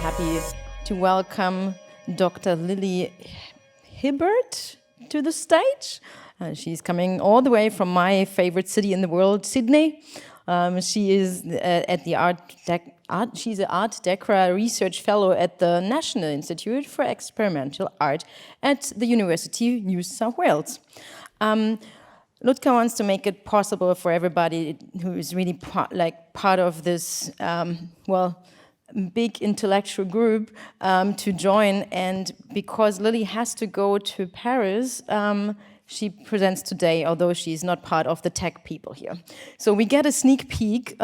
happy to welcome Dr. Lily Hibberd to the stage. She's coming all the way from my favorite city in the world, Sydney. She is at the she's an Art Deco Research Fellow at the National Institute for Experimental Art at the University of New South Wales. Ludka wants to make it possible for everybody who is really part of this, big intellectual group to join. And because Lily has to go to Paris, she presents today, although she's not part of the tech people here. So we get a sneak peek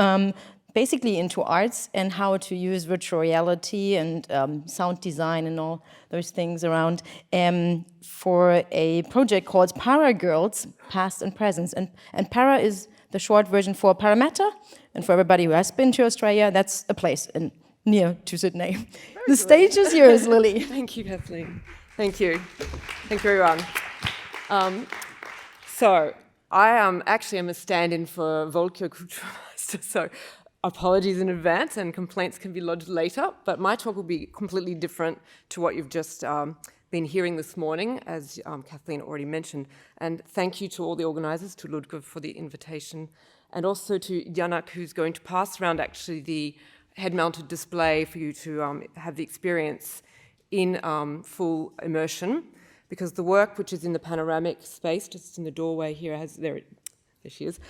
basically into arts and how to use virtual reality and sound design and all those things around for a project called Parragirls, Past and Present. And Para is the short version for Parramatta. And for everybody who has been to Australia, that's a place near to Sydney. The stage is yours, Lily. Thank you, Kathleen. Thank you. Thank you, everyone. So I actually am a stand-in for Volker Kulturmeister, so apologies in advance, and complaints can be lodged later, but my talk will be completely different to what you've just been hearing this morning, as Kathleen already mentioned. And thank you to all the organisers, to Ludger for the invitation, and also to Janak, who's going to pass around actually the head-mounted display for you to have the experience in full immersion, because the work, which is in the panoramic space, just in the doorway here, there she is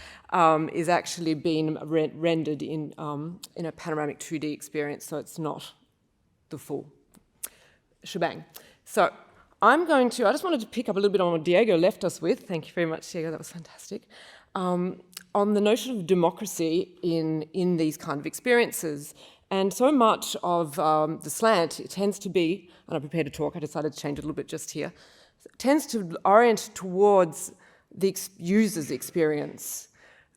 actually being rendered in a panoramic 2D experience, so it's not the full shebang. So I just wanted to pick up a little bit on what Diego left us with. Thank you very much, Diego, that was fantastic. On the notion of democracy in these kind of experiences. And so much of the slant, it tends to be, and I'm prepared to talk, I decided to change it a little bit just here, tends to orient towards the user's experience.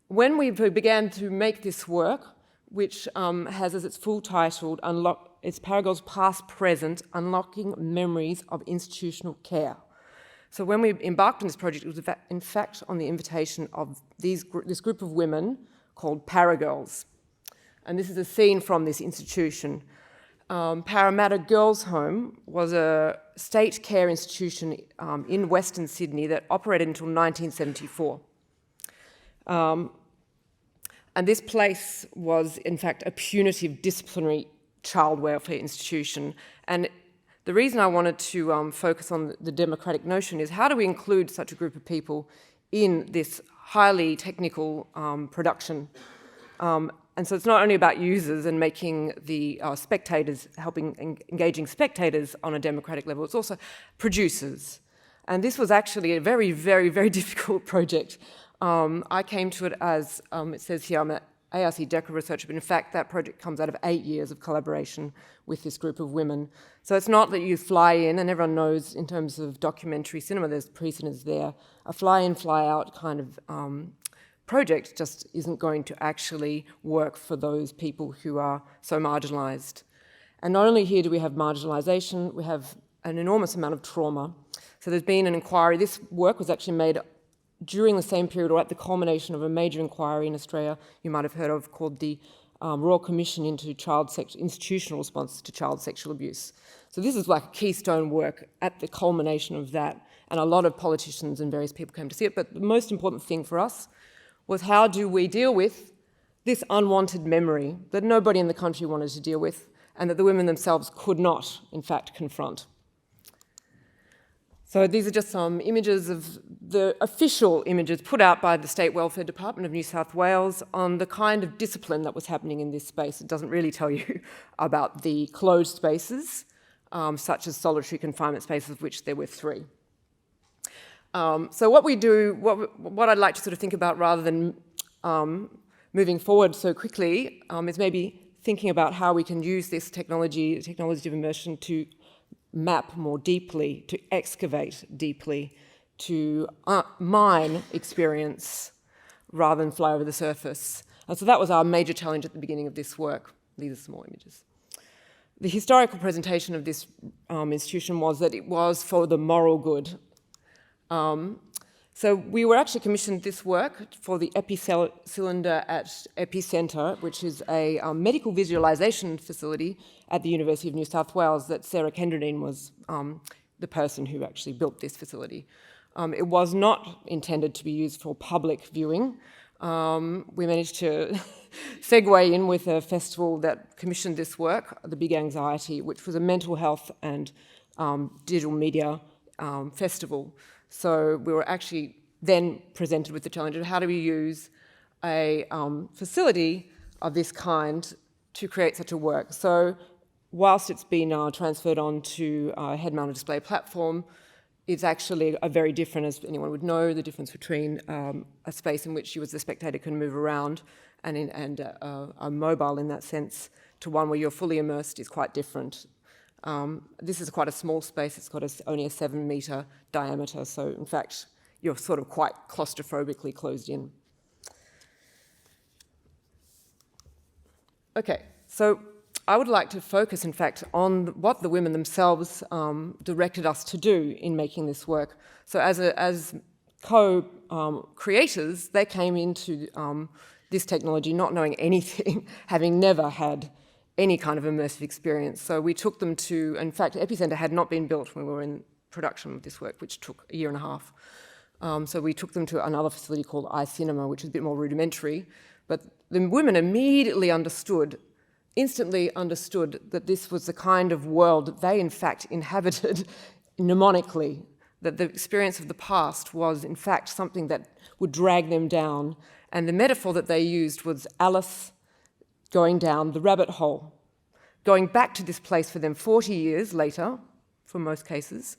When we began to make this work, which has as its full title, it's Parragirls Past Present, Unlocking Memories of Institutional Care. So when we embarked on this project, it was in fact on the invitation of this group of women called Parragirls. And this is a scene from this institution. Parramatta Girls' Home was a state care institution in Western Sydney that operated until 1974. And this place was, in fact, a punitive disciplinary child welfare institution. And the reason I wanted to focus on the democratic notion is how do we include such a group of people in this highly technical production? And so it's not only about users and making the spectators, engaging spectators on a democratic level, it's also producers. And this was actually a very, very, very difficult project. I came to it as, it says here, I'm an ARC Deco researcher, but in fact that project comes out of 8 years of collaboration with this group of women. So it's not that you fly in, and everyone knows in terms of documentary cinema, there's precedents there. A fly-in, fly-out kind of project just isn't going to actually work for those people who are so marginalised. And not only here do we have marginalisation, we have an enormous amount of trauma. So there's been an inquiry. This work was actually made during the same period or at the culmination of a major inquiry in Australia you might have heard of called the Royal Commission into Institutional Response to Child Sexual Abuse. So this is like a keystone work at the culmination of that, and a lot of politicians and various people came to see it. But the most important thing for us was how do we deal with this unwanted memory that nobody in the country wanted to deal with and that the women themselves could not, in fact, confront. So these are just some images of the official images put out by the State Welfare Department of New South Wales on the kind of discipline that was happening in this space. It doesn't really tell you about the closed spaces, such as solitary confinement spaces, of which there were 3. So what we do, what I'd like to sort of think about rather than moving forward so quickly is maybe thinking about how we can use this technology of immersion to map more deeply, to excavate deeply, to mine experience rather than fly over the surface. And so that was our major challenge at the beginning of this work. These are small images. The historical presentation of this institution was that it was for the moral good. So we were actually commissioned this work for the Epicylinder at Epicenter, which is a medical visualization facility at the University of New South Wales that Sarah Kendradine was the person who actually built this facility. It was not intended to be used for public viewing. We managed to segue in with a festival that commissioned this work, The Big Anxiety, which was a mental health and digital media festival. So we were actually then presented with the challenge of how do we use a facility of this kind to create such a work. So whilst it's been transferred onto a head-mounted display platform, it's actually a very different, as anyone would know, the difference between a space in which you as the spectator can move around and are mobile in that sense to one where you're fully immersed is quite different. This is quite a small space. It's got only a 7-metre diameter, so in fact you're sort of quite claustrophobically closed in. Okay, so I would like to focus, in fact, on what the women themselves directed us to do in making this work. So as co-creators, they came into this technology not knowing anything, having never had any kind of immersive experience. So we took them to, in fact, Epicenter had not been built when we were in production of this work, which took a year and a half. So we took them to another facility called iCinema, which is a bit more rudimentary. But the women immediately instantly understood that this was the kind of world that they, in fact, inhabited mnemonically, that the experience of the past was, in fact, something that would drag them down. And the metaphor that they used was Alice going down the rabbit hole. Going back to this place for them 40 years later, for most cases,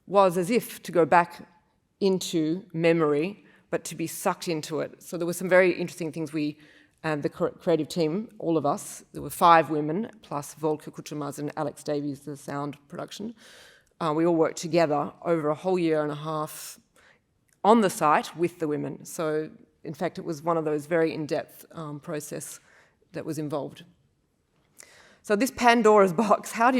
was as if to go back into memory, but to be sucked into it. So there were some very interesting things the creative team, all of us, there were 5 women, plus Volker Kutschemaz and Alex Davies, the sound production. We all worked together over a whole year and a half on the site with the women. So, in fact, it was one of those very in-depth process that was involved. So this Pandora's box, how can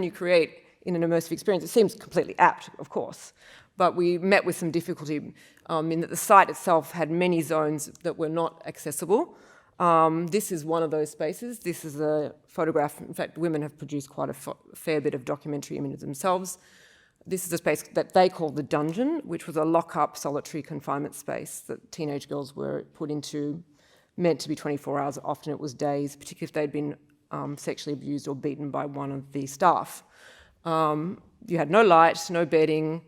you create in an immersive experience? It seems completely apt, of course, but we met with some difficulty in that the site itself had many zones that were not accessible. This is one of those spaces. This is a photograph. In fact, women have produced quite a fair bit of documentary images themselves. This is a space that they called the dungeon, which was a lock-up solitary confinement space that teenage girls were put into, meant to be 24 hours. Often it was days, particularly if they'd been sexually abused or beaten by one of the staff. You had no light, no bedding,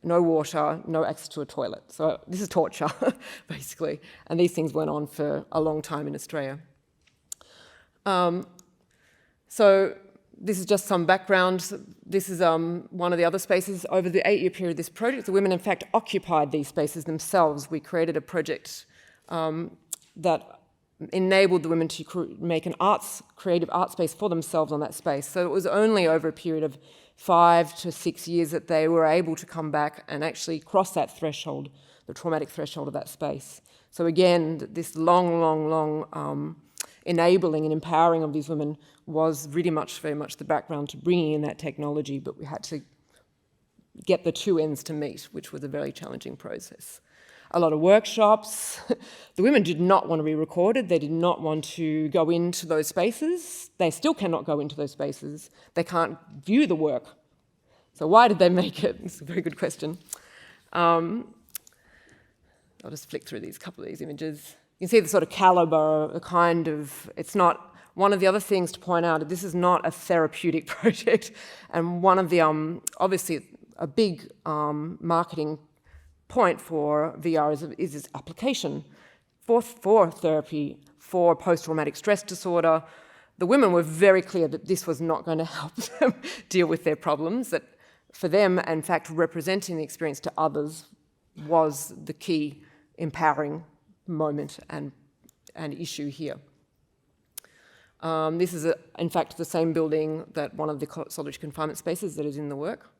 no water, no access to a toilet. So this is torture, basically. And these things went on for a long time in Australia. So this is just some background. This is one of the other spaces. Over the 8-year period of this project, the women, in fact, occupied these spaces themselves. We created a project that enabled the women to make an creative art space for themselves on that space. So it was only over a period of 5 to 6 years that they were able to come back and actually cross that threshold, the traumatic threshold of that space. So again, this long enabling and empowering of these women was really very much the background to bringing in that technology, but we had to get the two ends to meet, which was a very challenging process. A lot of workshops. The women did not want to be recorded. They did not want to go into those spaces. They still cannot go into those spaces. They can't view the work. So why did they make it? It's a very good question. I'll just flick through couple of these images. You can see the sort of caliber, it's not, one of the other things to point out, this is not a therapeutic project. And one of the, obviously, a big marketing point for VR is its application for therapy, for post-traumatic stress disorder. The women were very clear that this was not going to help them deal with their problems, that for them, in fact, representing the experience to others was the key empowering moment and issue here. This is, in fact, the same building that one of the solitary confinement spaces that is in the work.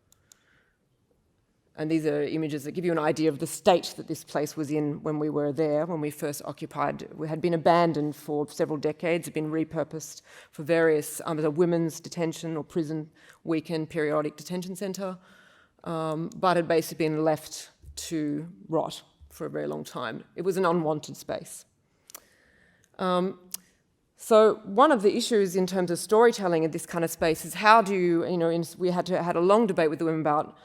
And these are images that give you an idea of the state that this place was in when we were there, when we first occupied. We had been abandoned for several decades, had been repurposed for various, as a women's detention or prison weekend periodic detention centre, but had basically been left to rot for a very long time. It was an unwanted space. So one of the issues in terms of storytelling in this kind of space is how do you, we had a long debate with the women about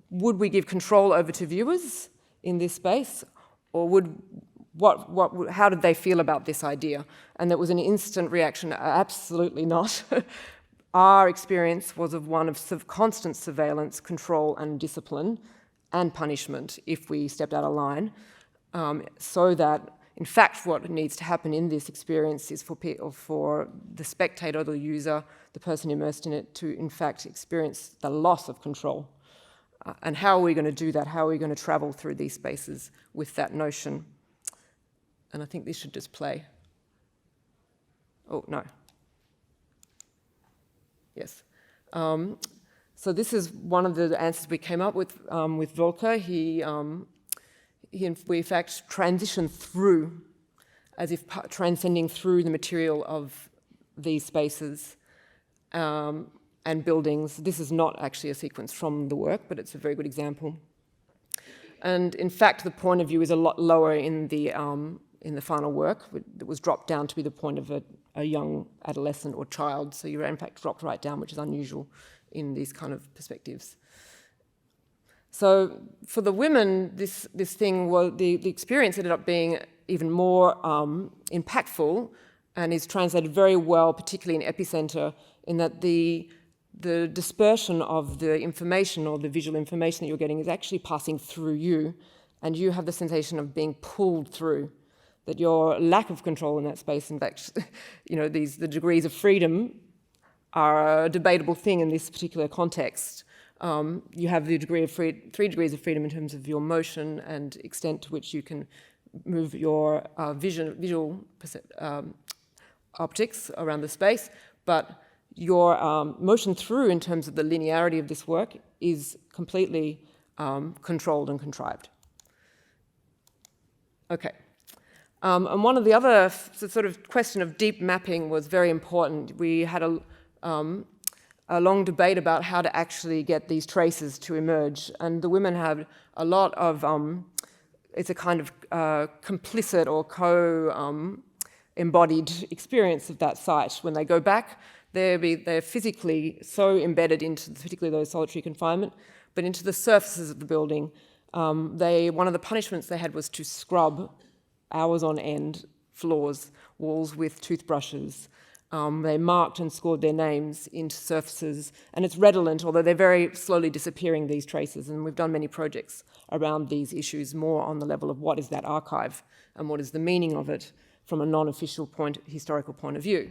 would we give control over to viewers in this space, or how did they feel about this idea? And there was an instant reaction, absolutely not. Our experience was of one of constant surveillance, control and discipline and punishment if we stepped out of line, so that in fact what needs to happen in this experience is for the spectator, the user, the person immersed in it to in fact experience the loss of control. And how are we going to do that? How are we going to travel through these spaces with that notion? And I think this should just play. Oh, no. Yes. So this is one of the answers we came up with Volker. He we in fact transitioned through, as if transcending through the material of these spaces and buildings. This is not actually a sequence from the work, but it's a very good example. And in fact, the point of view is a lot lower in the final work. It was dropped down to be the point of a young adolescent or child. So you're in fact dropped right down, which is unusual in these kind of perspectives. So for the women, this thing, well, the experience ended up being even more impactful and is translated very well, particularly in epicenter, in that the dispersion of the information or the visual information that you're getting is actually passing through you, and you have the sensation of being pulled through, that your lack of control in that space, in fact, the degrees of freedom are a debatable thing in this particular context. You have the degree of 3 degrees of freedom in terms of your motion and extent to which you can move your visual optics around the space, but your motion through in terms of the linearity of this work is completely controlled and contrived. Okay. And one of the other sort of question of deep mapping was very important. We had a long debate about how to actually get these traces to emerge, and the women had a lot of, it's a kind of complicit or embodied experience of that site. When they go back, they're physically so embedded into particularly those solitary confinement, but into the surfaces of the building. One of the punishments they had was to scrub hours on end walls with toothbrushes. They marked and scored their names into surfaces, and it's redolent, although they're very slowly disappearing, these traces, and we've done many projects around these issues, more on the level of what is that archive and what is the meaning of it from a non-official historical point of view.